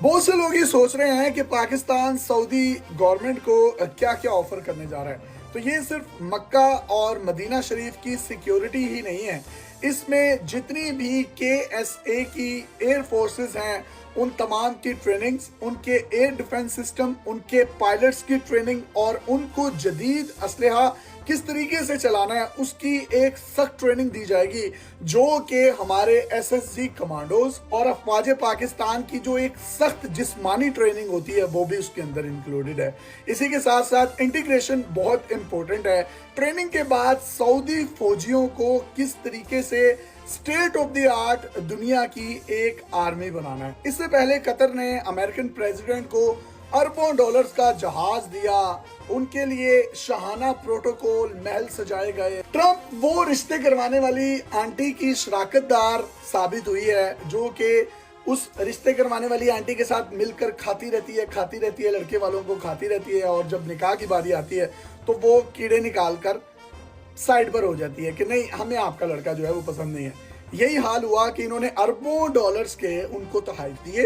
بہت سے لوگ یہ سوچ رہے ہیں کہ پاکستان سعودی گورنمنٹ کو کیا کیا آفر کرنے جا رہا ہے. تو یہ صرف مکہ اور مدینہ شریف کی سیکیورٹی ہی نہیں ہے. اس میں جتنی بھی KSA کی ایئر فورسز ہیں ان تمام کی ٹریننگز، ان کے ایئر ڈیفنس سسٹم، ان کے پائلٹس کی ٹریننگ اور ان کو جدید اسلحہ کس طریقے سے چلانا ہے اس کی ایک سخت ٹریننگ دی جائے گی، جو کہ ہمارے SSG کمانڈوز اور افواج پاکستان کی جو ایک سخت جسمانی ٹریننگ ہوتی ہے وہ بھی اس کے اندر انکلوڈڈ ہے. اسی کے ساتھ ساتھ انٹیگریشن بہت امپورٹنٹ ہے. ٹریننگ کے بعد سعودی فوجیوں کو کس طریقے سے اسٹیٹ آف دی آرٹ دنیا کی ایک آرمی بنانا ہے. اس سے پہلے قطر نے امریکن پریزیڈنٹ کو اربوں ڈالرز کا جہاز دیا، ان کے لیے شاہانہ پروٹوکول محل سجائے گئے. ٹرمپ وہ رشتے کروانے والی آنٹی کی شراکت دار ثابت ہوئی ہے جو کہ اس رشتے کروانے والی آنٹی کے ساتھ مل کر کھاتی رہتی ہے لڑکے والوں کو کھاتی رہتی ہے، اور جب نکاح کی باری آتی ہے تو وہ کیڑے نکال کر سائڈ پر ہو جاتی ہے کہ نہیں، ہمیں آپ کا لڑکا جو ہے وہ پسند نہیں ہے. یہی حال ہوا کہ انہوں نے اربوں ڈالرز کے ان کو تحائف دیے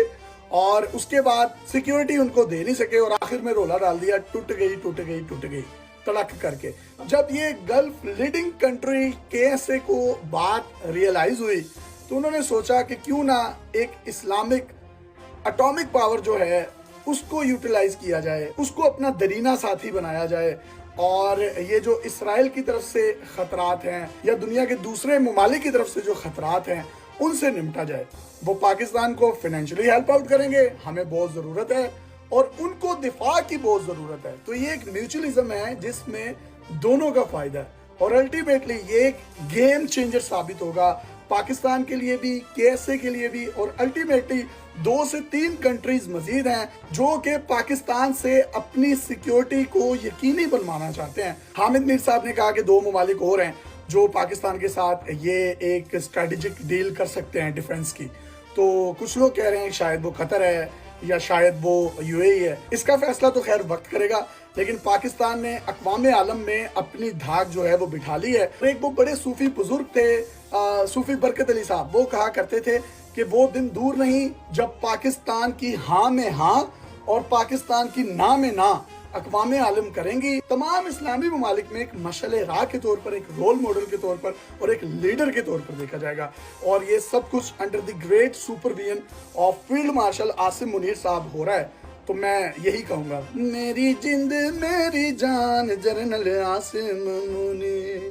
اور اس کے بعد سیکیورٹی ان کو دے نہیں سکے اور آخر میں رولا ڈال دیا، ٹوٹ گئی تڑک کر کے. جب یہ گلف لیڈنگ کنٹری KSA کو بات ریئلائز ہوئی تو انہوں نے سوچا کہ کیوں نہ ایک اسلامک اٹامک پاور جو ہے اس کو یوٹیلائز کیا جائے، اس کو اپنا درینہ ساتھی بنایا جائے، اور یہ جو اسرائیل کی طرف سے خطرات ہیں یا دنیا کے دوسرے ممالک کی طرف سے جو خطرات ہیں ان سے نمٹا جائے. وہ پاکستان کو فائنینشلی ہیلپ آؤٹ کریں گے، ہمیں بہت ضرورت ہے، اور ان کو دفاع کی بہت ضرورت ہے. تو یہ ایک میوچلزم ہے جس میں دونوں کا فائدہ ہے، اور الٹیمیٹلی یہ ایک گیم چینجر ثابت ہوگا پاکستان کے لیے بھی، KSA کے لیے بھی، اور الٹیمیٹلی 2 سے 3 کنٹریز مزید ہیں جو کہ پاکستان سے اپنی سیکیورٹی کو یقینی بنوانا چاہتے ہیں. حامد میر صاحب نے کہا کہ 2 ممالک اور ہیں جو پاکستان کے ساتھ یہ ایک اسٹریٹجک ڈیل کر سکتے ہیں ڈیفنس کی. تو کچھ لوگ کہہ رہے ہیں شاید وہ قطر ہے یا شاید وہ UAE ہے. اس کا فیصلہ تو خیر وقت کرے گا، لیکن پاکستان نے اقوام عالم میں اپنی دھاک جو ہے وہ بٹھا لی ہے. ایک وہ بڑے صوفی بزرگ تھے، صوفی برکت علی صاحب، وہ کہا کرتے تھے کہ وہ دن دور نہیں جب پاکستان کی ہاں میں ہاں اور پاکستان کی نا میں نا اقوام عالم کریں گی. تمام اسلامی ممالک میں ایک مشعل راہ کے طور پر، ایک رول ماڈل کے طور پر اور ایک لیڈر کے طور پر دیکھا جائے گا، اور یہ سب کچھ under the great supervision of field marshal Asim Munir صاحب ہو رہا ہے. تو میں یہی کہوں گا، میری جند میری جان جنرل عاصم منیر.